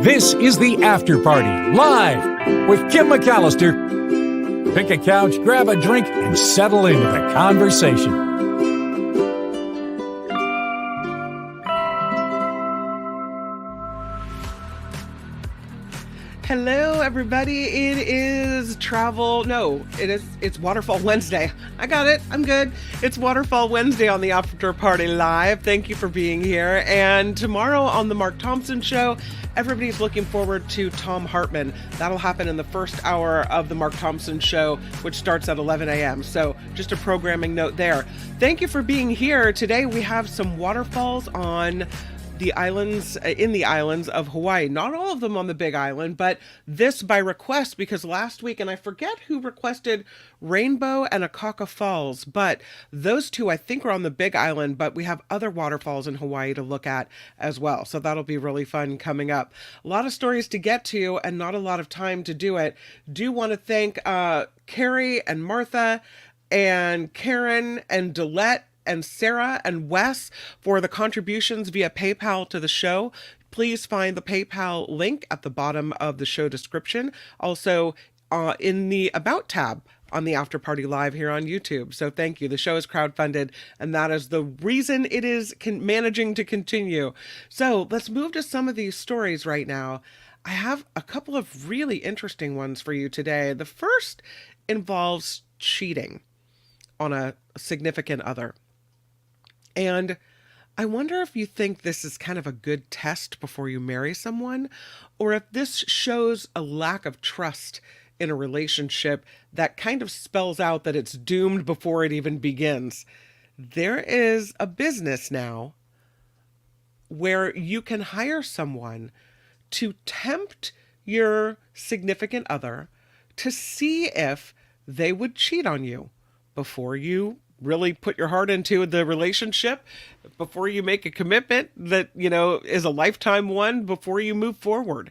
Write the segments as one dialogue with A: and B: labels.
A: This is the After Party, live with Kim McAllister. Pick a couch, grab a drink, and settle into the conversation.
B: Hello, everybody. It's Waterfall Wednesday. I got it. I'm good. It's Waterfall Wednesday on the After Party Live. Thank you for being here. And tomorrow on the Mark Thompson Show, everybody's looking forward to Tom Hartman. That'll happen in the first hour of the Mark Thompson Show, which starts at 11 a.m. So just a programming note there. Thank you for being here. Today we have some waterfalls on the islands, in the islands of Hawaii. Not all of them on the Big Island, but this by request, because last week, and I forget who requested Rainbow and Akaka Falls, but those two I think are on the Big Island, but we have other waterfalls in Hawaii to look at as well. So that'll be really fun coming up. A lot of stories to get to and not a lot of time to do it. Do want to thank Carrie and Martha and Karen and Delette and Sarah and Wes for the contributions via PayPal to the show. Please find the PayPal link at the bottom of the show description. Also, in the About tab on the After Party Live here on YouTube. So thank you. The show is crowdfunded, and that is the reason it is managing to continue. So let's move to some of these stories right now. I have a couple of really interesting ones for you today. The first involves cheating on a significant other. And I wonder if you think this is kind of a good test before you marry someone, or if this shows a lack of trust in a relationship that kind of spells out that it's doomed before it even begins. There is a business now where you can hire someone to tempt your significant other to see if they would cheat on you before you really put your heart into the relationship, before you make a commitment that, is a lifetime one, before you move forward.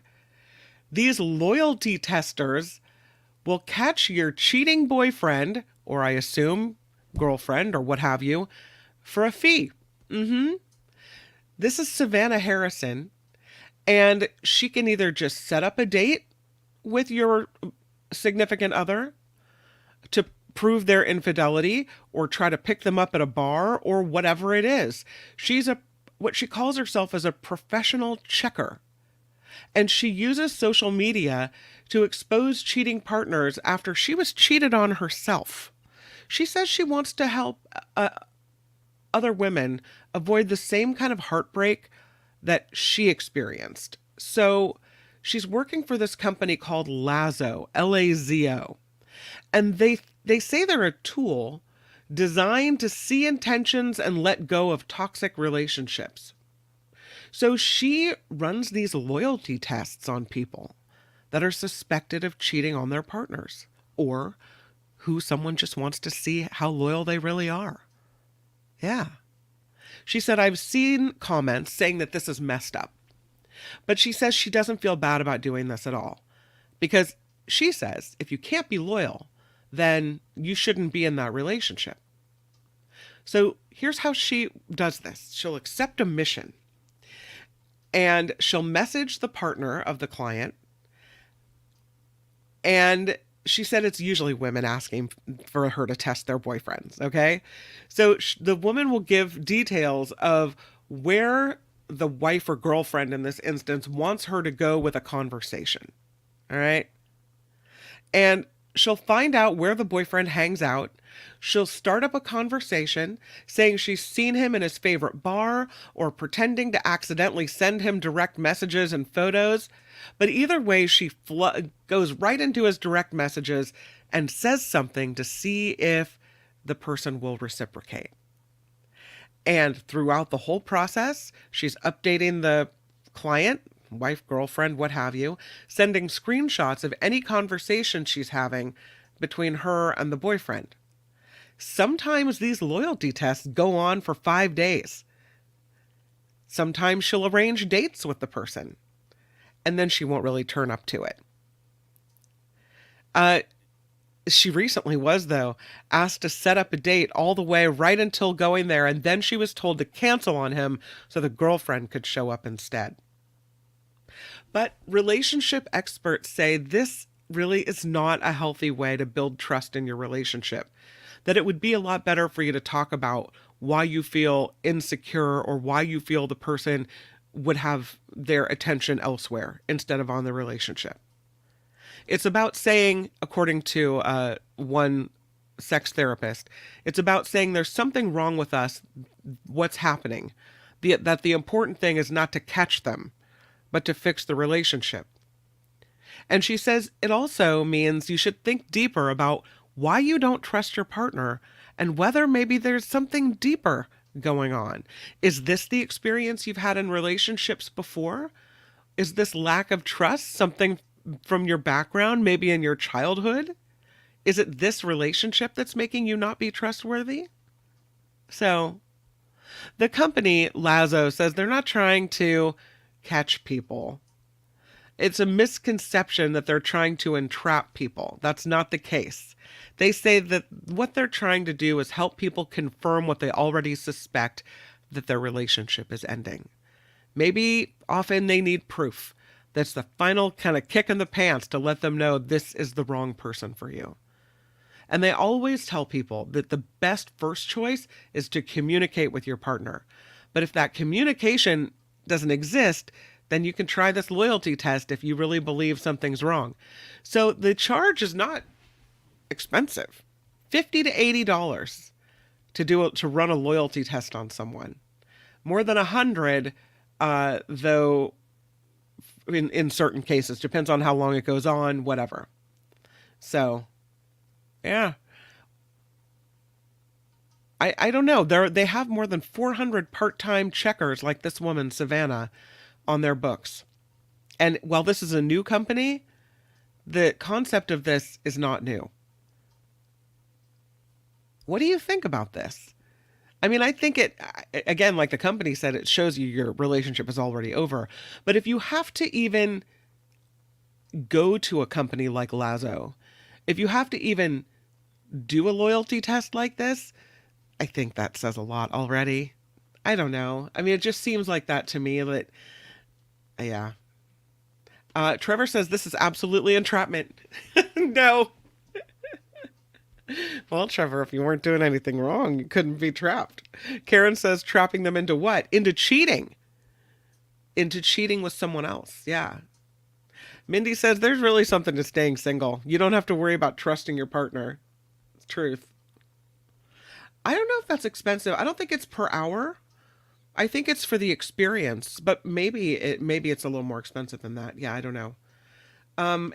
B: These loyalty testers will catch your cheating boyfriend, or I assume girlfriend or what have you, for a fee. This is Savannah Harrison, and she can either just set up a date with your significant other to prove their infidelity, or try to pick them up at a bar, or whatever it is. She's what she calls herself as a professional checker. And she uses social media to expose cheating partners after she was cheated on herself. She says she wants to help other women avoid the same kind of heartbreak that she experienced. So she's working for this company called Lazo, L-A-Z-O. And they say they're a tool designed to see intentions and let go of toxic relationships. So she runs these loyalty tests on people that are suspected of cheating on their partners, or who someone just wants to see how loyal they really are. Yeah. She said, I've seen comments saying that this is messed up. But she says she doesn't feel bad about doing this at all. Because she says, if you can't be loyal, then you shouldn't be in that relationship. So here's how she does this. She'll accept a mission, and she'll message the partner of the client. And she said it's usually women asking for her to test their boyfriends, okay? So the woman will give details of where the wife or girlfriend in this instance wants her to go with a conversation, all right? And she'll find out where the boyfriend hangs out. She'll start up a conversation saying she's seen him in his favorite bar, or pretending to accidentally send him direct messages and photos. But either way, she goes right into his direct messages and says something to see if the person will reciprocate. And throughout the whole process, she's updating the client, wife, girlfriend, what have you, sending screenshots of any conversation she's having between her and the boyfriend. Sometimes these loyalty tests go on for 5 days. Sometimes she'll arrange dates with the person, and then she won't really turn up to it. She recently was, though, asked to set up a date all the way right until going there, and then she was told to cancel on him so the girlfriend could show up instead. But relationship experts say this really is not a healthy way to build trust in your relationship. That it would be a lot better for you to talk about why you feel insecure or why you feel the person would have their attention elsewhere instead of on the relationship. It's about saying, according to one sex therapist, it's about saying there's something wrong with us, what's happening, that the important thing is not to catch them, but to fix the relationship. And she says it also means you should think deeper about why you don't trust your partner and whether maybe there's something deeper going on. Is this the experience you've had in relationships before? Is this lack of trust something from your background, maybe in your childhood? Is it this relationship that's making you not be trustworthy? So, the company, Lazo, says they're not trying to catch people. It's a misconception that they're trying to entrap people. That's not the case. They say that what they're trying to do is help people confirm what they already suspect, that their relationship is ending. Maybe often they need proof. That's the final kind of kick in the pants to let them know this is the wrong person for you. And they always tell people that the best first choice is to communicate with your partner. But if that communication doesn't exist, then you can try this loyalty test if you really believe something's wrong. So the charge is not expensive. $50 to $80 to run a loyalty test on someone. More than $100, though, in certain cases. Depends on how long it goes on, whatever. So, yeah. I don't know. They have more than 400 part-time checkers like this woman, Savannah, on their books. And while this is a new company, the concept of this is not new. What do you think about this? I mean, I think it, again, like the company said, it shows you your relationship is already over. But if you have to even go to a company like Lazo, if you have to even do a loyalty test like this, I think that says a lot already. I don't know. I mean, it just seems like that to me. That, yeah. Trevor says this is absolutely entrapment. No. Well, Trevor, if you weren't doing anything wrong, you couldn't be trapped. Karen says trapping them into what? Into cheating. Into cheating with someone else. Yeah. Mindy says there's really something to staying single. You don't have to worry about trusting your partner. It's truth. I don't know if that's expensive. I don't think it's per hour. I think it's for the experience, but maybe it's a little more expensive than that. Yeah, I don't know.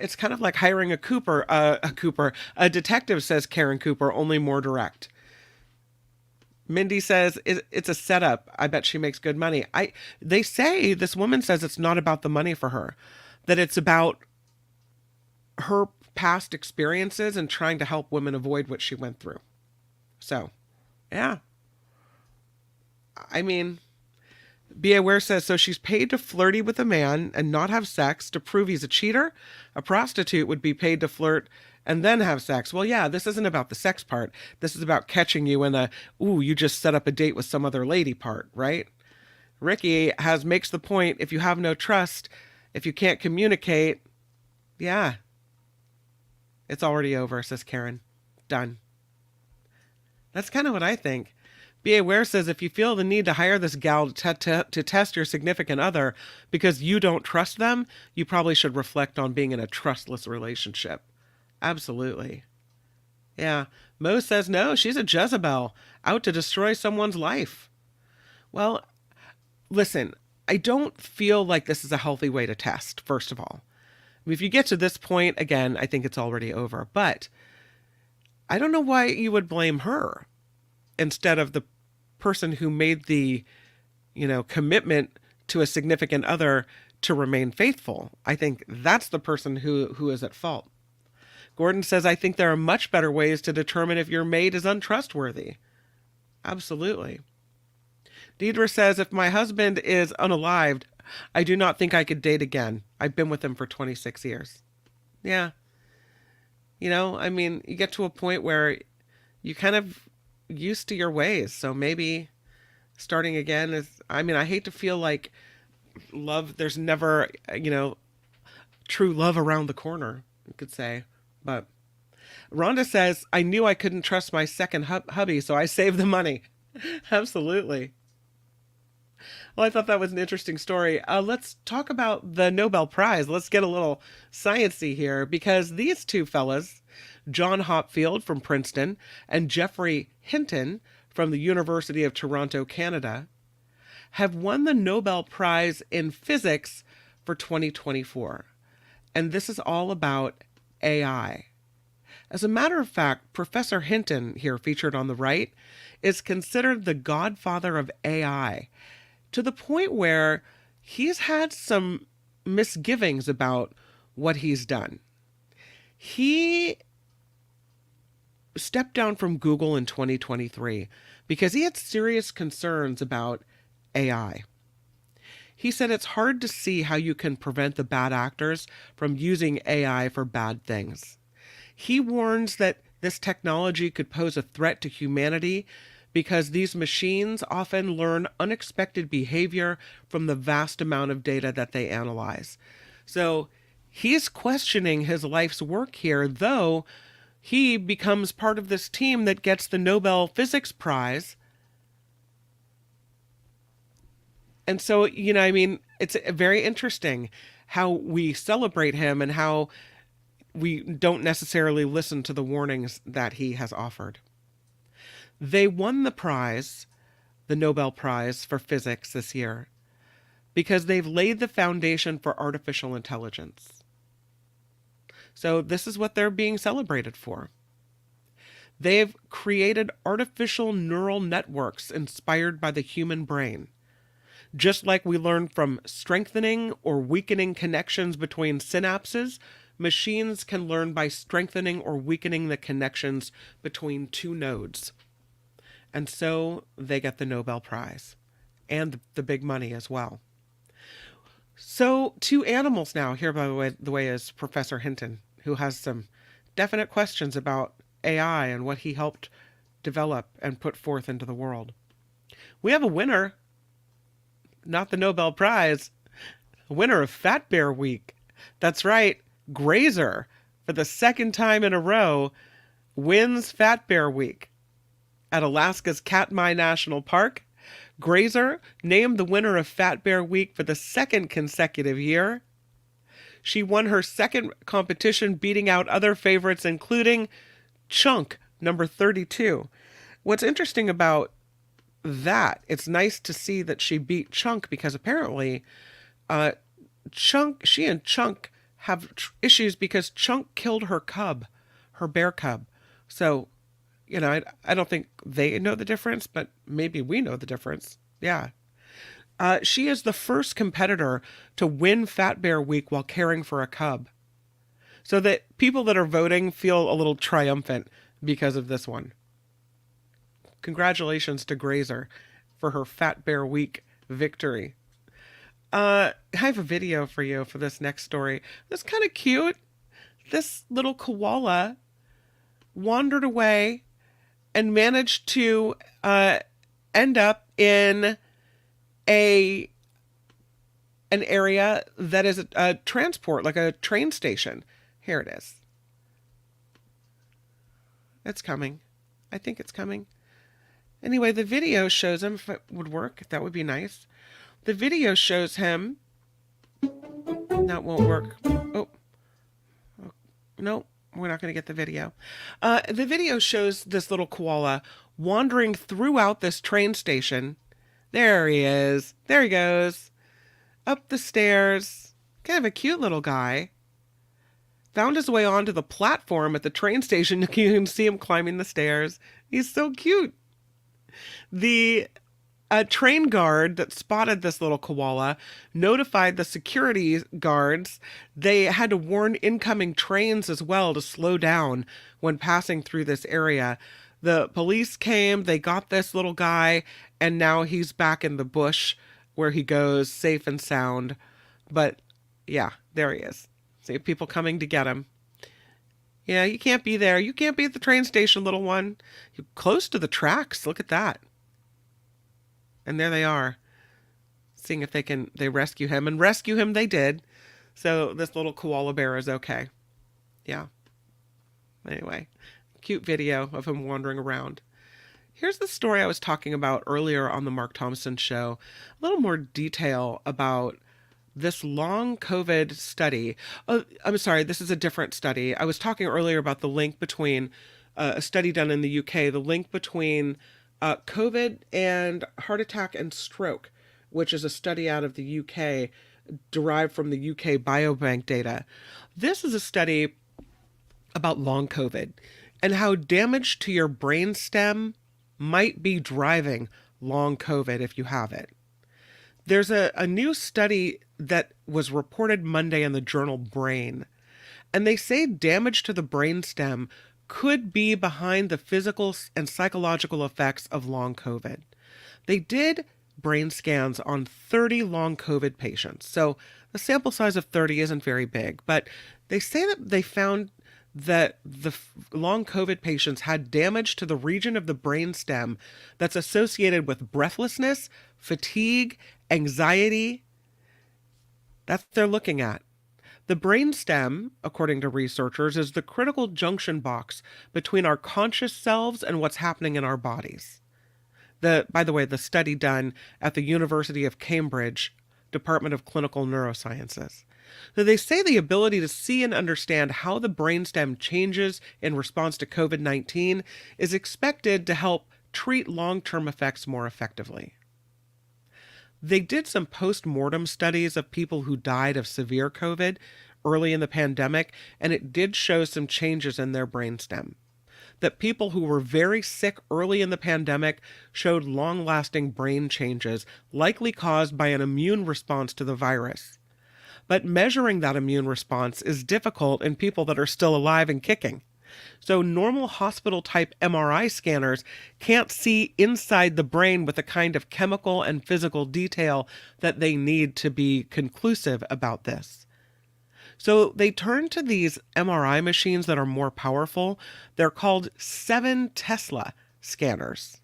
B: It's kind of like hiring a detective, says Karen Cooper, only more direct. Mindy says it's a setup. I bet she makes good money. They say, this woman says it's not about the money for her, that it's about her past experiences and trying to help women avoid what she went through. So, yeah. I mean, Be Aware says, so she's paid to flirty with a man and not have sex to prove he's a cheater? A prostitute would be paid to flirt and then have sex. Well, yeah, this isn't about the sex part. This is about catching you in the, ooh, you just set up a date with some other lady part, right? Ricky makes the point, if you have no trust, if you can't communicate, yeah, it's already over, says Karen. Done. That's kind of what I think. Be Aware says if you feel the need to hire this gal to test your significant other because you don't trust them, you probably should reflect on being in a trustless relationship. Absolutely. Yeah. Mo says no, she's a Jezebel, out to destroy someone's life. Well, listen, I don't feel like this is a healthy way to test, first of all. I mean, if you get to this point, again, I think it's already over. But I don't know why you would blame her instead of the person who made the, commitment to a significant other to remain faithful. I think that's the person who is at fault. Gordon says, I think there are much better ways to determine if your mate is untrustworthy. Absolutely. Deidre says, if my husband is unalived, I do not think I could date again. I've been with him for 26 years. Yeah. I mean, you get to a point where you kind of used to your ways. So maybe starting again is, I mean, I hate to feel like love, there's never, true love around the corner, you could say. But Rhonda says, I knew I couldn't trust my second hubby, so I saved the money. Absolutely. Well, I thought that was an interesting story. Let's talk about the Nobel Prize. Let's get a little sciencey here, because these two fellas, John Hopfield from Princeton and Geoffrey Hinton from the University of Toronto, Canada, have won the Nobel Prize in Physics for 2024. And this is all about AI. As a matter of fact, Professor Hinton, here featured on the right, is considered the godfather of AI, to the point where he's had some misgivings about what he's done. He stepped down from Google in 2023 because he had serious concerns about AI. He said it's hard to see how you can prevent the bad actors from using AI for bad things. He warns that this technology could pose a threat to humanity because these machines often learn unexpected behavior from the vast amount of data that they analyze. So he's questioning his life's work here, though he becomes part of this team that gets the Nobel Physics Prize. And so, it's very interesting how we celebrate him and how we don't necessarily listen to the warnings that he has offered. They won the prize, the Nobel Prize for Physics this year, because they've laid the foundation for artificial intelligence. So this is what they're being celebrated for. They've created artificial neural networks inspired by the human brain. Just like we learn from strengthening or weakening connections between synapses, machines can learn by strengthening or weakening the connections between two nodes. And so they get the Nobel Prize and the big money as well. So to animals now. Here, by the way, is Professor Hinton, who has some definite questions about AI and what he helped develop and put forth into the world. We have a winner, not the Nobel Prize, a winner of Fat Bear Week. That's right, Grazer, for the second time in a row, wins Fat Bear Week. At Alaska's Katmai National Park, Grazer, named the winner of Fat Bear Week for the second consecutive year. She won her second competition, beating out other favorites, including Chunk, number 32. What's interesting about that, it's nice to see that she beat Chunk, because apparently she and Chunk have issues because Chunk killed her cub, her bear cub. So, I don't think they know the difference, but maybe we know the difference. Yeah. She is the first competitor to win Fat Bear Week while caring for a cub. So that people that are voting feel a little triumphant because of this one. Congratulations to Grazer for her Fat Bear Week victory. I have a video for you for this next story. It's kind of cute. This little koala wandered away and managed to end up in an area that is a transport, like a train station. Here it is. It's coming. I think it's coming. Anyway, the video shows him, if it would work, that would be nice. The video shows him. That won't work. Oh. No, we're not going to get the video. The video shows this little koala wandering throughout this train station. There he is. There he goes. Up the stairs. Kind of a cute little guy. Found his way onto the platform at the train station. You can see him climbing the stairs. He's so cute. The train guard that spotted this little koala notified the security guards. They had to warn incoming trains as well to slow down when passing through this area. The police came, they got this little guy, and now he's back in the bush where he goes, safe and sound. But yeah, there he is. See people coming to get him. Yeah, you can't be there. You can't be at the train station, little one. You're close to the tracks. Look at that. And there they are, seeing if they rescue him. And rescue him they did. So this little koala bear is okay. Yeah. Anyway, cute video of him wandering around. Here's the story I was talking about earlier on the Mark Thompson show. A little more detail about this long COVID study. I'm sorry, this is a different study. I was talking earlier about the link between a study done in the UK, the link between COVID and heart attack and stroke, which is a study out of the UK derived from the UK Biobank data. This is a study about long COVID and how damage to your brainstem might be driving long COVID if you have it. There's a new study that was reported Monday in the journal Brain, and they say damage to the brainstem could be behind the physical and psychological effects of long COVID. They did brain scans on 30 long COVID patients, so the sample size of 30 isn't very big, but they say that they found that the long COVID patients had damage to the region of the brainstem that's associated with breathlessness, fatigue, anxiety. That's what they're looking at. The brainstem, according to researchers, is the critical junction box between our conscious selves and what's happening in our bodies. By the way, the study done at the University of Cambridge, Department of Clinical Neurosciences. So they say the ability to see and understand how the brainstem changes in response to COVID-19 is expected to help treat long-term effects more effectively. They did some post-mortem studies of people who died of severe COVID early in the pandemic, and it did show some changes in their brainstem. That people who were very sick early in the pandemic showed long-lasting brain changes, likely caused by an immune response to the virus. But measuring that immune response is difficult in people that are still alive and kicking. So normal hospital-type MRI scanners can't see inside the brain with the kind of chemical and physical detail that they need to be conclusive about this. So they turn to these MRI machines that are more powerful. They're called 7 Tesla scanners.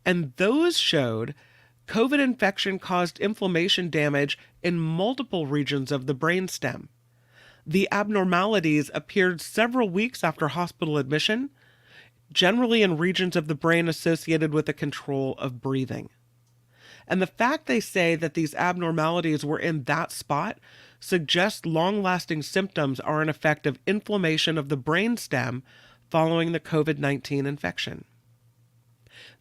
B: And those showed COVID infection caused inflammation damage in multiple regions of the brainstem. The abnormalities appeared several weeks after hospital admission, generally in regions of the brain associated with the control of breathing. And the fact they say that these abnormalities were in that spot suggests long-lasting symptoms are an effect of inflammation of the brainstem following the COVID-19 infection.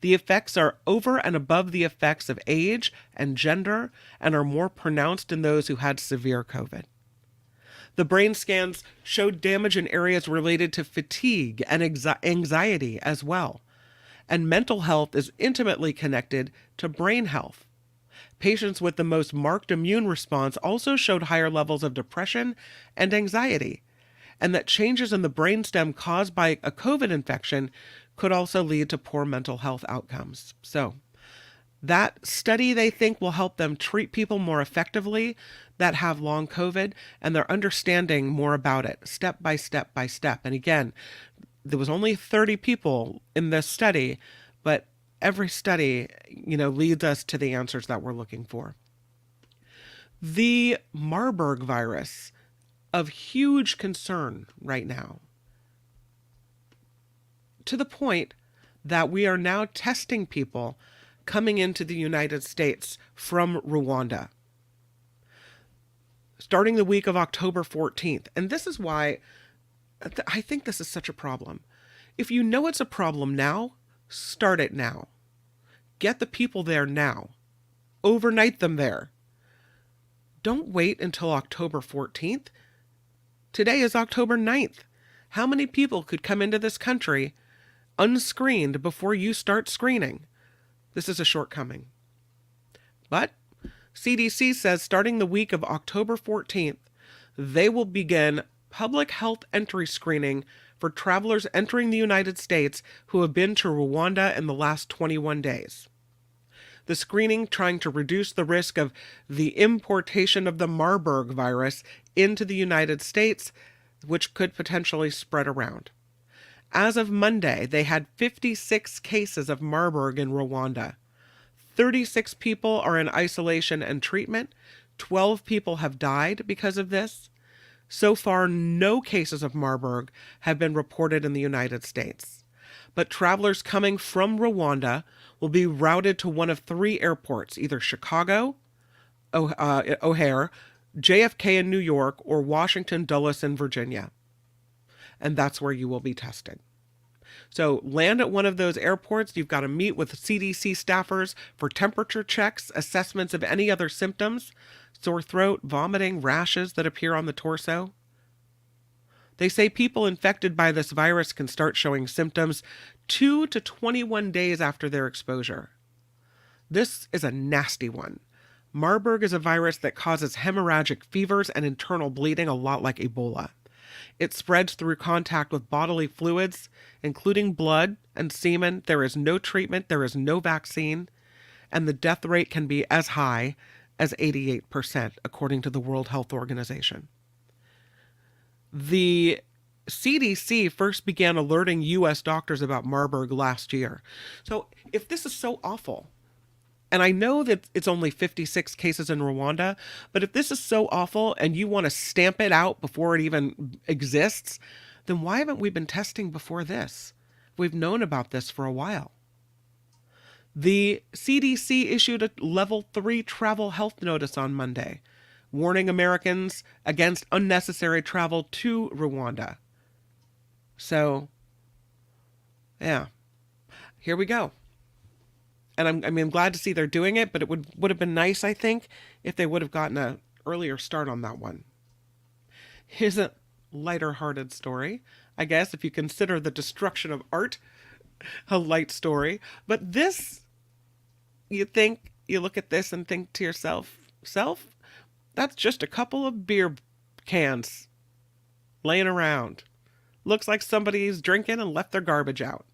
B: The effects are over and above the effects of age and gender and are more pronounced in those who had severe COVID. The brain scans showed damage in areas related to fatigue and anxiety as well. And mental health is intimately connected to brain health. Patients with the most marked immune response also showed higher levels of depression and anxiety, and that changes in the brainstem caused by a COVID infection could also lead to poor mental health outcomes. So, that study, they think, will help them treat people more effectively that have long COVID, and they're understanding more about it, step by step by step. And again, there was only 30 people in this study, but every study, leads us to the answers that we're looking for. The Marburg virus, of huge concern right now, to the point that we are now testing people coming into the United States from Rwanda, starting the week of October 14th. And this is why I think this is such a problem. If you know it's a problem now, start it now. Get the people there now. Overnight them there. Don't wait until October 14th. Today is October 9th. How many people could come into this country unscreened before you start screening? This is a shortcoming. But CDC says starting the week of October 14th, they will begin public health entry screening for travelers entering the United States who have been to Rwanda in the last 21 days. The screening trying to reduce the risk of the importation of the Marburg virus into the United States, which could potentially spread around. As of Monday, they had 56 cases of Marburg in Rwanda. 36 people are in isolation and treatment. 12 people have died because of this. So far, no cases of Marburg have been reported in the United States. But travelers coming from Rwanda will be routed to one of 3 airports, either Chicago, O'Hare, JFK in New York, or Washington Dulles in Virginia. And that's where you will be tested. So land at one of those airports. You've got to meet with CDC staffers for temperature checks, assessments of any other symptoms, sore throat, vomiting, rashes that appear on the torso. They say people infected by this virus can start showing symptoms 2 to 21 days after their exposure. This is a nasty one. Marburg is a virus that causes hemorrhagic fevers and internal bleeding, a lot like Ebola. It spreads through contact with bodily fluids, including blood and semen. There is no treatment, there is no vaccine, and the death rate can be as high as 88%, according to the World Health Organization. The CDC first began alerting U.S. doctors about Marburg last year. So if this is so awful, and I know that it's only 56 cases in Rwanda, but if this is so awful and you want to stamp it out before it even exists, then why haven't we been testing before this? We've known about this for a while. The CDC issued a level 3 travel health notice on Monday, warning Americans against unnecessary travel to Rwanda. So, yeah, here we go. And I'm glad to see they're doing it, but it would have been nice, I think, if they would have gotten an earlier start on that one. Here's a lighter-hearted story, I guess, if you consider the destruction of art a light story. But this, you look at this and think to yourself, that's just a couple of beer cans laying around. Looks like somebody's drinking and left their garbage out.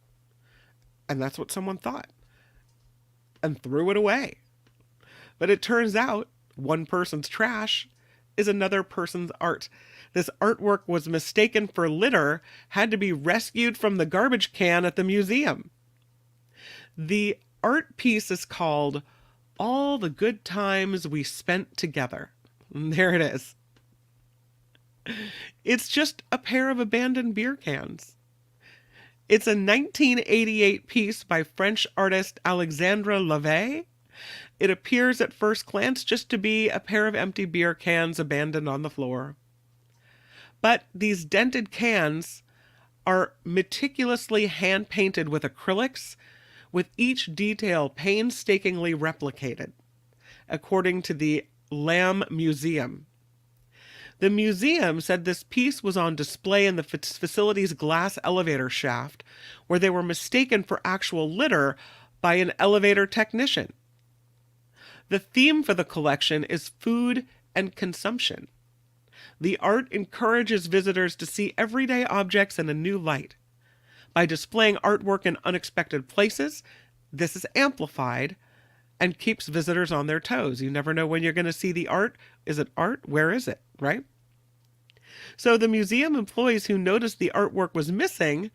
B: And that's what someone thought. And threw it away. But it turns out one person's trash is another person's art. This artwork was mistaken for litter, had to be rescued from the garbage can at the museum. The art piece is called All the Good Times We Spent Together. And there it is. It's just a pair of abandoned beer cans. It's a 1988 piece by French artist Alexandre Lavey. It appears at first glance just to be a pair of empty beer cans abandoned on the floor. But these dented cans are meticulously hand-painted with acrylics, with each detail painstakingly replicated, according to the Lamb Museum. The museum said this piece was on display in the facility's glass elevator shaft, where they were mistaken for actual litter by an elevator technician. The theme for the collection is food and consumption. The art encourages visitors to see everyday objects in a new light. By displaying artwork in unexpected places, this is amplified and keeps visitors on their toes. You never know when you're going to see the art. Is it art? Where is it? Right? So the museum employees who noticed the artwork was missing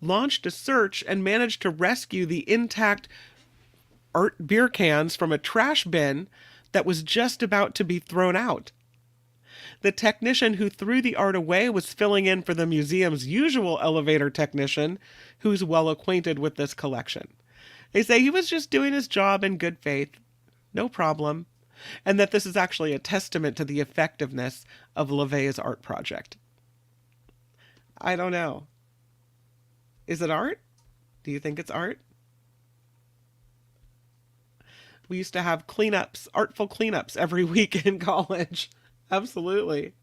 B: launched a search and managed to rescue the intact art beer cans from a trash bin that was just about to be thrown out. The technician who threw the art away was filling in for the museum's usual elevator technician, who's well acquainted with this collection. They say he was just doing his job in good faith, no problem, and that this is actually a testament to the effectiveness of Lavey's art project. I don't know. Is it art? Do you think it's art? We used to have cleanups, artful cleanups every week in college. Absolutely.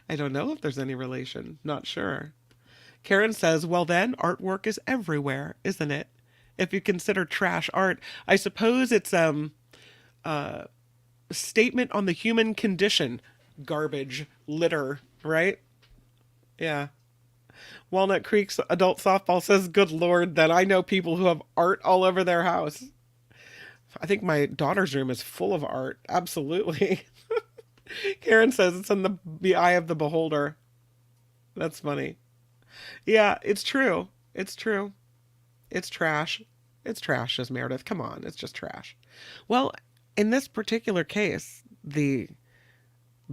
B: I don't know if there's any relation. Not sure. Karen says, well then, artwork is everywhere, isn't it? If you consider trash art, I suppose it's a statement on the human condition. Garbage, litter, right? Yeah. Walnut Creek's adult softball says, good Lord, that I know people who have art all over their house. I think my daughter's room is full of art. Absolutely. Karen says it's in the eye of the beholder. That's funny. Yeah, it's true. It's true. It's trash. It's trash, says Meredith. Come on, it's just trash. Well, in this particular case, the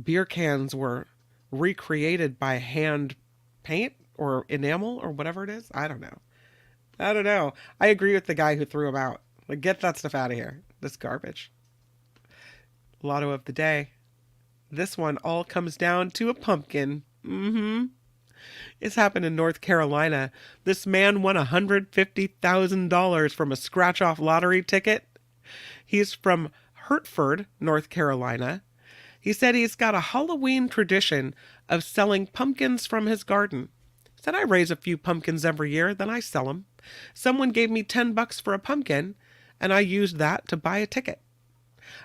B: beer cans were recreated by hand paint or enamel or whatever it is. I don't know. I agree with the guy who threw them out. Like, get that stuff out of here. This garbage. Lotto of the day. This one all comes down to a pumpkin. It's happened in North Carolina. This man won $150,000 from a scratch-off lottery ticket. He's from Hertford, North Carolina. He said he's got a Halloween tradition of selling pumpkins from his garden. He said, I raise a few pumpkins every year, then I sell them. Someone gave me $10 for a pumpkin, and I used that to buy a ticket.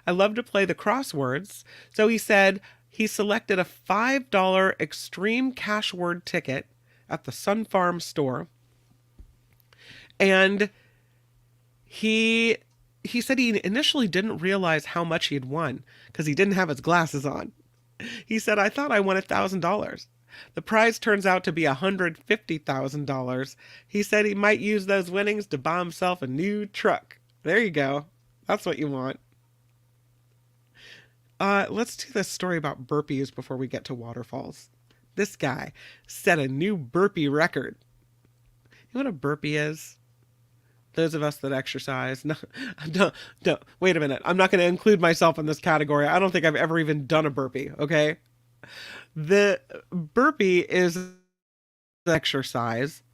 B: I love to play the crosswords, so he said he selected a $5 extreme cash word ticket at the Sun Farm store, and he said he initially didn't realize how much he had won because he didn't have his glasses on. He said, I thought I won $1,000. The prize turns out to be $150,000. He said he might use those winnings to buy himself a new truck. There you go. That's what you want. Let's do this story about burpees before we get to waterfalls. This guy set a new burpee record. You know what a burpee is? Those of us that exercise. No, wait a minute. I'm not going to include myself in this category. I don't think I've ever even done a burpee, okay? The burpee is the exercise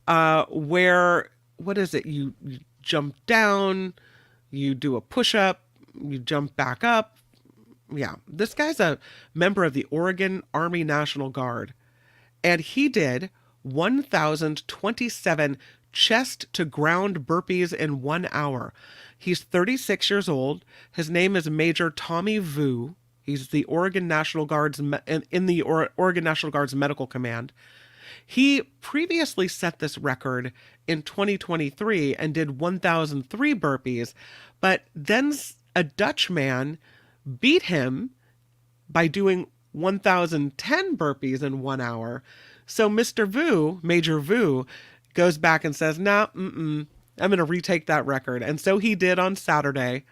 B: where, what is it? You jump down, you do a push-up, you jump back up. Yeah, this guy's a member of the Oregon Army National Guard, and he did 1,027 chest-to-ground burpees in 1 hour. He's 36 years old. His name is Major Tommy Vu. He's the Oregon National Guard's in the Oregon National Guard's Medical Command. He previously set this record in 2023 and did 1,003 burpees, but then a Dutch man beat him by doing 1,010 burpees in 1 hour. So Mr. Vu, Major Vu, goes back and says, I'm going to retake that record. And so he did on Saturday,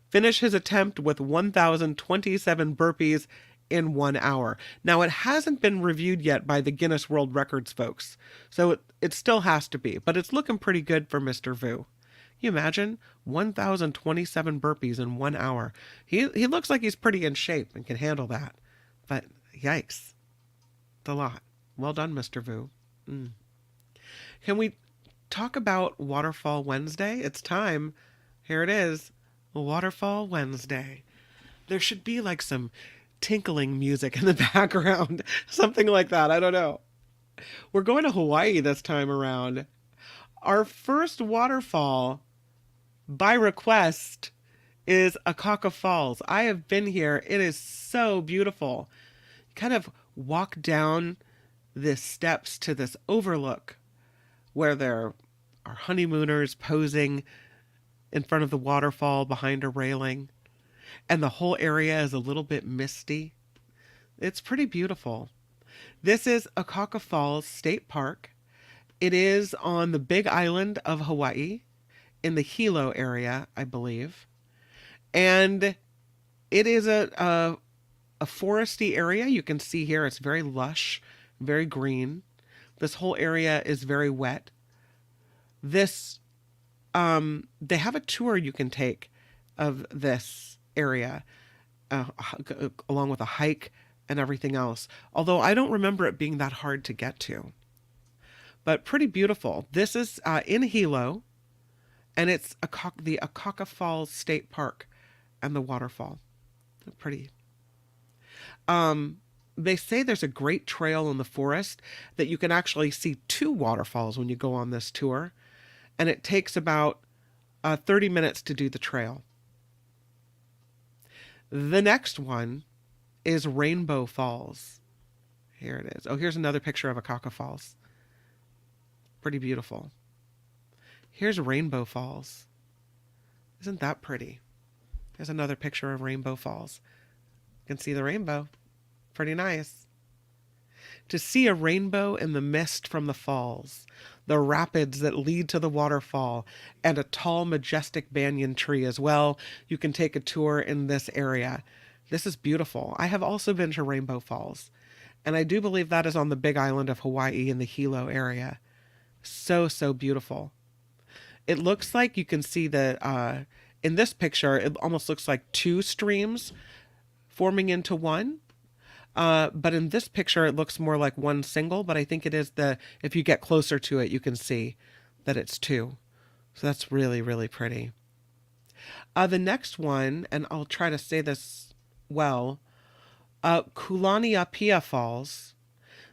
B: finish his attempt with 1,027 burpees in 1 hour. Now, it hasn't been reviewed yet by the Guinness World Records folks, so it still has to be, but it's looking pretty good for Mr. Vu. You imagine 1,027 burpees in 1 hour. He looks like he's pretty in shape and can handle that. But yikes. It's a lot. Well done, Mr. Vu. Can we talk about Waterfall Wednesday? It's time. Here it is. Waterfall Wednesday. There should be like some tinkling music in the background. Something like that. I don't know. We're going to Hawaii this time around. Our first waterfall, by request, is Akaka Falls. I have been here. It is so beautiful. You kind of walk down the steps to this overlook where there are honeymooners posing in front of the waterfall behind a railing. And the whole area is a little bit misty. It's pretty beautiful. This is Akaka Falls State Park. It is on the Big Island of Hawaii, in the Hilo area, I believe. And it is a foresty area. You can see here it's very lush, very green. This whole area is very wet. This, they have a tour you can take of this area, along with a hike and everything else. Although I don't remember it being that hard to get to. But pretty beautiful. This is in Hilo, and it's the Akaka Falls State Park and the waterfall. Pretty. They say there's a great trail in the forest that you can actually see 2 waterfalls when you go on this tour, and it takes about 30 minutes to do the trail. The next one is Rainbow Falls. Here it is. Oh, here's another picture of Akaka Falls. Pretty beautiful. Here's Rainbow Falls. Isn't that pretty? There's another picture of Rainbow Falls. You can see the rainbow. Pretty nice. To see a rainbow in the mist from the falls, the rapids that lead to the waterfall, and a tall, majestic banyan tree as well, you can take a tour in this area. This is beautiful. I have also been to Rainbow Falls, and I do believe that is on the big island of Hawaii in the Hilo area. So, so beautiful. It looks like you can see the, in this picture, it almost looks like two streams forming into one. But in this picture, it looks more like one single, but I think it is if you get closer to it, you can see that it's two. So that's really, really pretty. The next one, and I'll try to say this well, Kulaniapia Falls.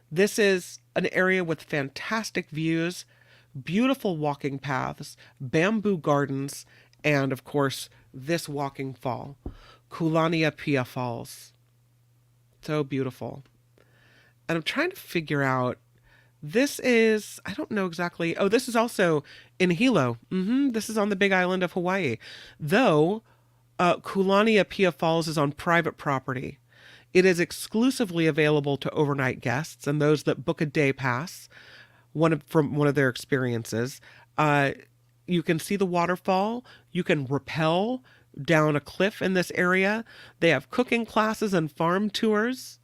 B: This is an area with fantastic views, beautiful walking paths, bamboo gardens, and of course, this walking fall, Kulaniapia Falls. So beautiful. And I'm trying to figure out, this is, I don't know exactly. Oh, this is also in Hilo. This is on the big island of Hawaii. Though Kulaniapia Falls is on private property. It is exclusively available to overnight guests and those that book a day pass from one of their experiences. You can see the waterfall. You can rappel down a cliff in this area. They have cooking classes and farm tours.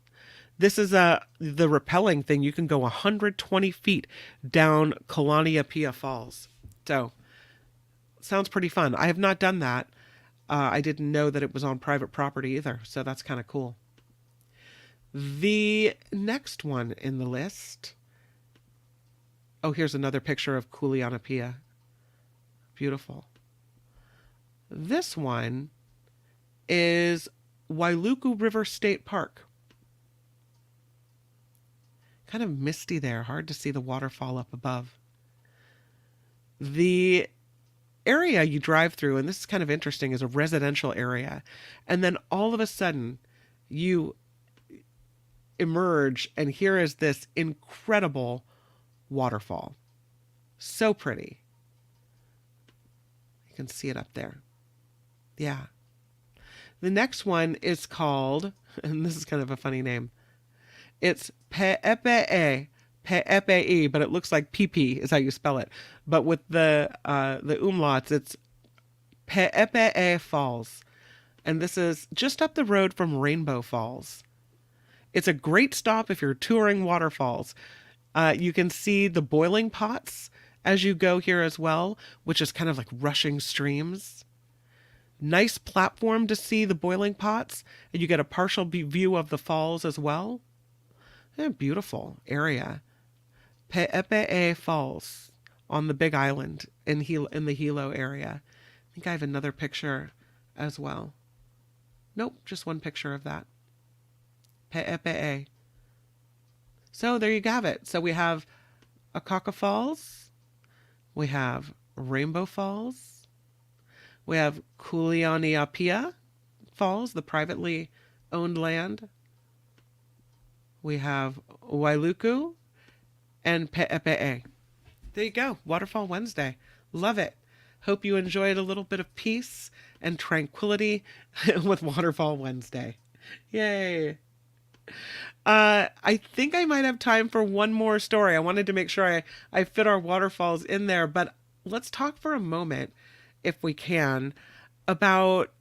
B: This is the rappelling thing. You can go 120 feet down Kulaniapia Falls. So, sounds pretty fun. I have not done that. I didn't know that it was on private property either, so that's kind of cool. The next one in the list. Oh, here's another picture of Kulaniapia. Beautiful. This one is Wailuku River State Park. Kind of misty there, hard to see the waterfall up above. The area you drive through, and this is kind of interesting, is a residential area. And then all of a sudden, you emerge, and here is this incredible waterfall. So pretty. You can see it up there. Yeah. The next one is called, and this is kind of a funny name, it's Pe'epe'e, Pe'epe'e, but it looks like PP is how you spell it. But with the umlauts, it's Pe'epe'e Falls. And this is just up the road from Rainbow Falls. It's a great stop if you're touring waterfalls. You can see the boiling pots as you go here as well, which is kind of like rushing streams. Nice platform to see the boiling pots, and you get a partial view of the falls as well. Beautiful area. Pe'epe'e Falls on the Big Island in the Hilo area. I think I have another picture as well. Nope, just one picture of that. Pe'epe'e. So there you have it. So we have Akaka Falls. We have Rainbow Falls. We have Kulaniapia Falls, the privately owned land. We have Wailuku and Pe'epe'e. There you go. Waterfall Wednesday. Love it. Hope you enjoyed a little bit of peace and tranquility with Waterfall Wednesday. Yay. I think I might have time for one more story. I wanted to make sure I fit our waterfalls in there, but let's talk for a moment, if we can, about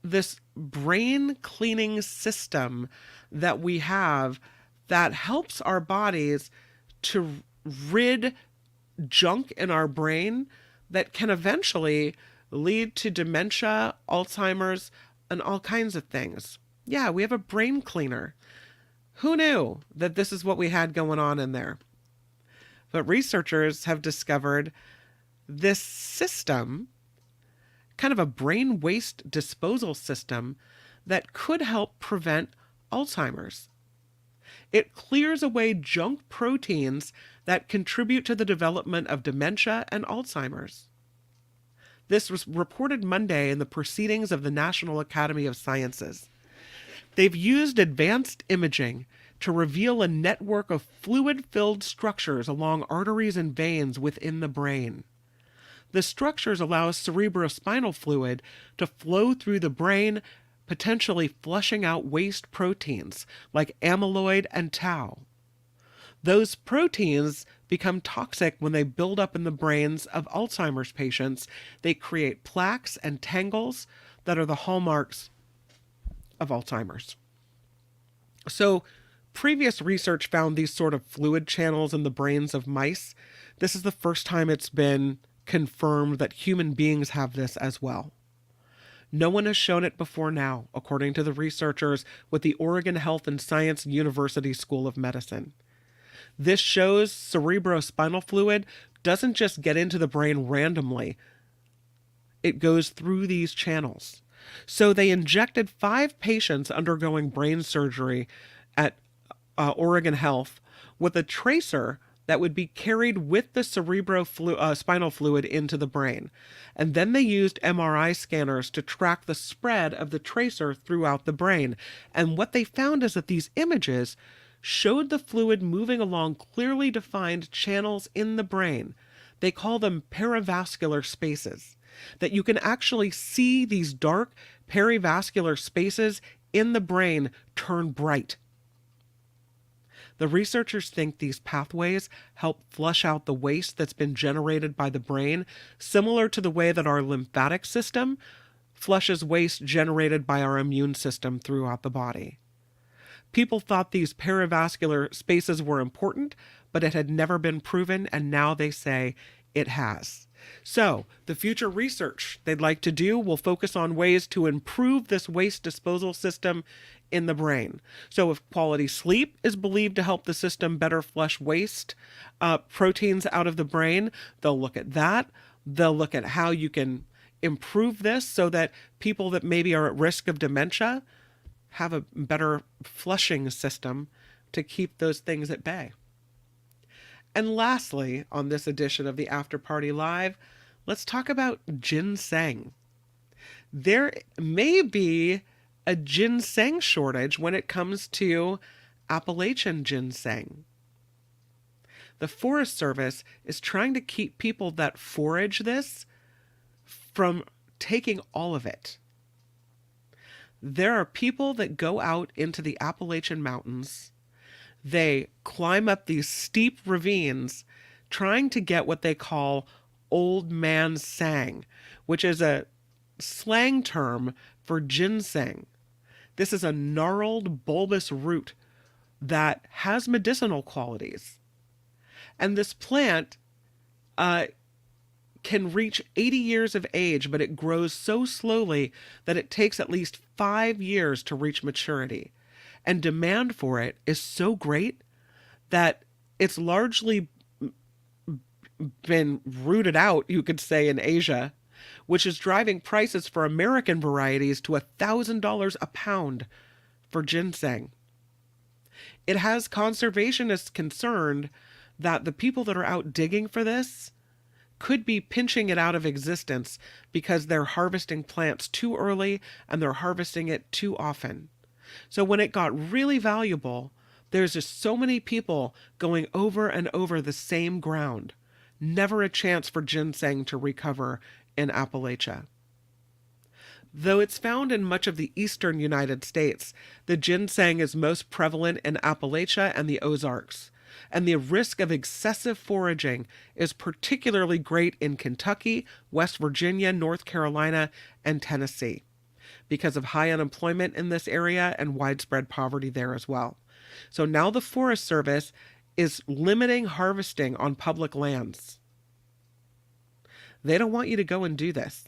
B: this brain cleaning system that we have that helps our bodies to rid junk in our brain that can eventually lead to dementia, Alzheimer's, and all kinds of things. Yeah, we have a brain cleaner. Who knew that this is what we had going on in there? But researchers have discovered this system, kind of a brain waste disposal system, that could help prevent Alzheimer's. It clears away junk proteins that contribute to the development of dementia and Alzheimer's. This was reported Monday in the Proceedings of the National Academy of Sciences. They've used advanced imaging to reveal a network of fluid-filled structures along arteries and veins within the brain. The structures allow cerebrospinal fluid to flow through the brain, potentially flushing out waste proteins like amyloid and tau. Those proteins become toxic when they build up in the brains of Alzheimer's patients. They create plaques and tangles that are the hallmarks of Alzheimer's. So previous research found these sort of fluid channels in the brains of mice. This is the first time it's been confirmed that human beings have this as well. No one has shown it before now, according to the researchers with the Oregon Health and Science University School of Medicine. This shows cerebrospinal fluid doesn't just get into the brain randomly. It goes through these channels. So they injected 5 patients undergoing brain surgery at Oregon Health with a tracer that would be carried with the cerebrospinal fluid into the brain. And then they used MRI scanners to track the spread of the tracer throughout the brain. And what they found is that these images showed the fluid moving along clearly defined channels in the brain. They call them perivascular spaces. That you can actually see these dark perivascular spaces in the brain turn bright. The researchers think these pathways help flush out the waste that's been generated by the brain, similar to the way that our lymphatic system flushes waste generated by our immune system throughout the body. People thought these perivascular spaces were important, but it had never been proven, and now they say it has. So, the future research they'd like to do will focus on ways to improve this waste disposal system in the brain. So if quality sleep is believed to help the system better flush waste proteins out of the brain, they'll look at that. They'll look at how you can improve this so that people that maybe are at risk of dementia have a better flushing system to keep those things at bay. And lastly, on this edition of the After Party Live, let's talk about ginseng. There may be a ginseng shortage when it comes to Appalachian ginseng. The Forest Service is trying to keep people that forage this from taking all of it. There are people that go out into the Appalachian Mountains. They climb up these steep ravines trying to get what they call old man sang, which is a slang term for ginseng. This is a gnarled, bulbous root that has medicinal qualities. And this plant can reach 80 years of age, but it grows so slowly that it takes at least 5 years to reach maturity. And demand for it is so great that it's largely been rooted out, you could say, in Asia, which is driving prices for American varieties to $1,000 a pound for ginseng. It has conservationists concerned that the people that are out digging for this could be pinching it out of existence because they're harvesting plants too early and they're harvesting it too often. So when it got really valuable, there's just so many people going over and over the same ground. Never a chance for ginseng to recover in Appalachia. Though it's found in much of the eastern United States, the ginseng is most prevalent in Appalachia and the Ozarks. And the risk of excessive foraging is particularly great in Kentucky, West Virginia, North Carolina, and Tennessee, because of high unemployment in this area and widespread poverty there as well. So now the Forest Service is limiting harvesting on public lands. They don't want you to go and do this.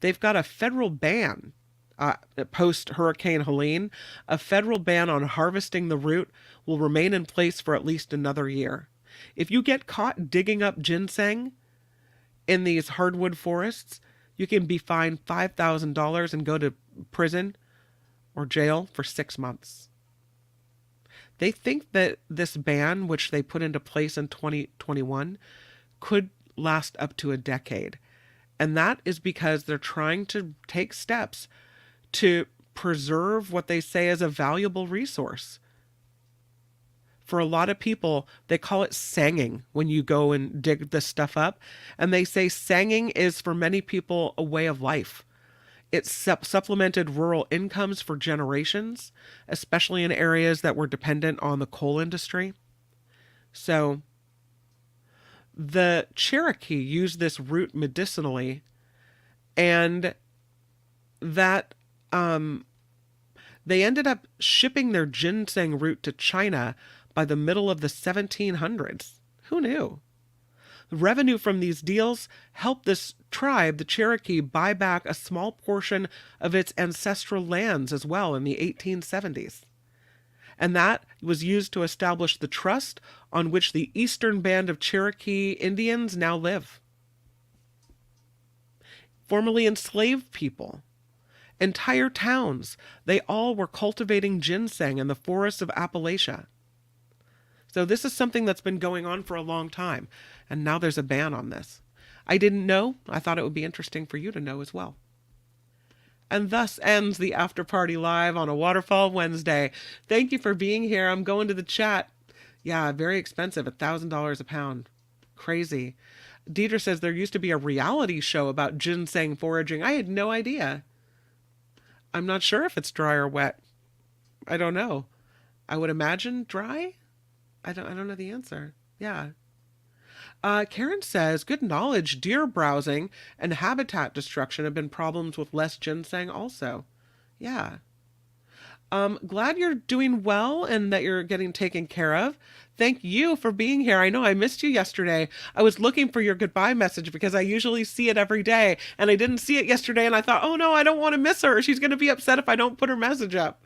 B: They've got a federal ban, post-Hurricane Helene. A federal ban on harvesting the root will remain in place for at least another year. If you get caught digging up ginseng in these hardwood forests, you can be fined $5,000 and go to prison or jail for 6 months. They think that this ban, which they put into place in 2021, could last up to a decade. And that is because they're trying to take steps to preserve what they say is a valuable resource. For a lot of people, they call it sanging when you go and dig this stuff up. And they say sanging is, for many people, a way of life. It supplemented rural incomes for generations, especially in areas that were dependent on the coal industry. So the Cherokee used this root medicinally, and that They ended up shipping their ginseng root to China by the middle of the 1700s. Who knew? The revenue from these deals helped this tribe, the Cherokee, buy back a small portion of its ancestral lands as well in the 1870s. And that was used to establish the trust on which the eastern band of Cherokee Indians now live. Formerly enslaved people, entire towns, they all were cultivating ginseng in the forests of Appalachia. So this is something that's been going on for a long time, and now there's a ban on this. I didn't know. I thought it would be interesting for you to know as well. And thus ends the After Party Live on a Waterfall Wednesday. Thank you for being here. I'm going to the chat. Yeah, very expensive, $1,000 a pound. Crazy. Deidre says there used to be a reality show about ginseng foraging. I had no idea. I'm not sure if it's dry or wet. I don't know. I would imagine dry. I don't know the answer. Yeah. Karen says, good knowledge, deer browsing and habitat destruction have been problems with less ginseng also. Yeah. Glad you're doing well and that you're getting taken care of. Thank you for being here. I know I missed you yesterday. I was looking for your goodbye message because I usually see it every day, and I didn't see it yesterday, and I thought, oh no, I don't want to miss her. She's going to be upset if I don't put her message up.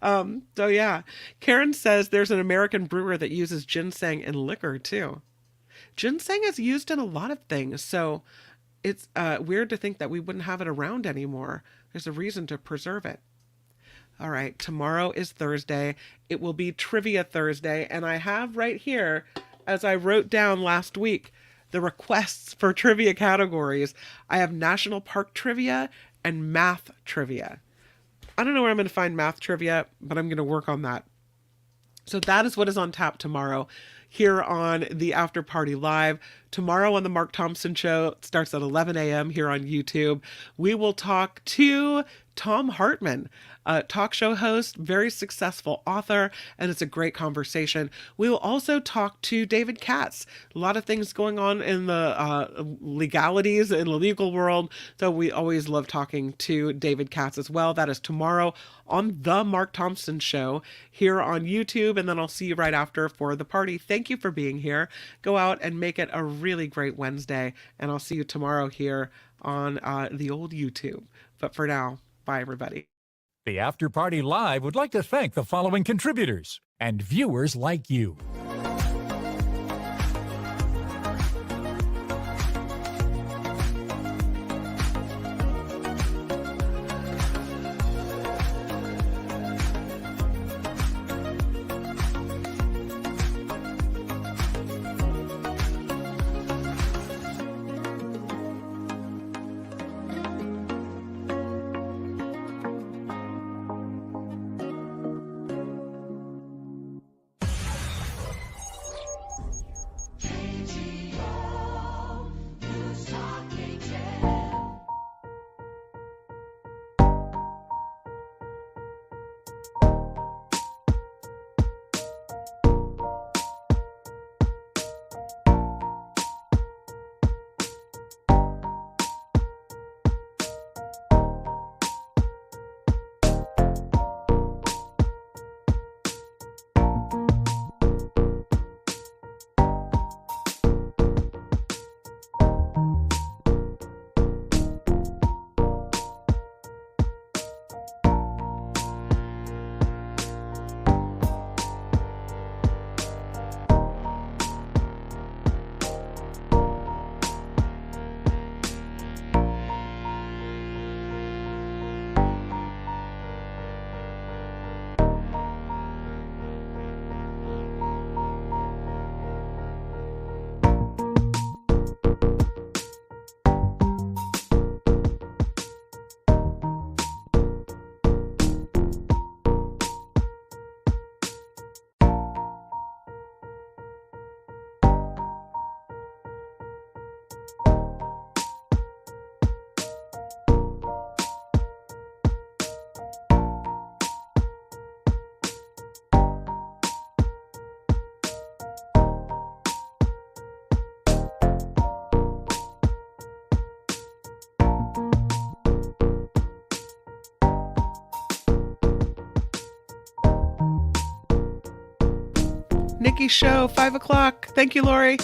B: So yeah. Karen says there's an American brewer that uses ginseng in liquor too. Ginseng is used in a lot of things, so it's weird to think that we wouldn't have it around anymore. There's a reason to preserve it. All right, tomorrow is Thursday. It will be Trivia Thursday, and I have right here, as I wrote down last week, the requests for trivia categories. I have National Park Trivia and Math Trivia. I don't know where I'm going to find Math Trivia, but I'm going to work on that. So that is what is on tap tomorrow here on the After Party Live. Tomorrow on the Mark Thompson Show, it starts at 11 a.m. here on YouTube. We will talk to Tom Hartman, a talk show host, very successful author, and it's a great conversation. We will also talk to David Katz. A lot of things going on in the legalities in the legal world, so we always love talking to David Katz as well. That is tomorrow on the Mark Thompson Show here on YouTube, and then I'll see you right after for the party. Thank you for being here. Go out and make it a really great Wednesday, and I'll see you tomorrow here on the old YouTube. But for now, bye everybody.
A: The After Party Live would like to thank the following contributors and viewers like you.
B: Nikki Show, 5 o'clock. Thank you, Lori.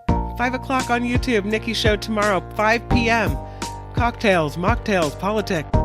B: 5 o'clock on YouTube. Nikki Show tomorrow, 5 p.m. Cocktails, mocktails, politics.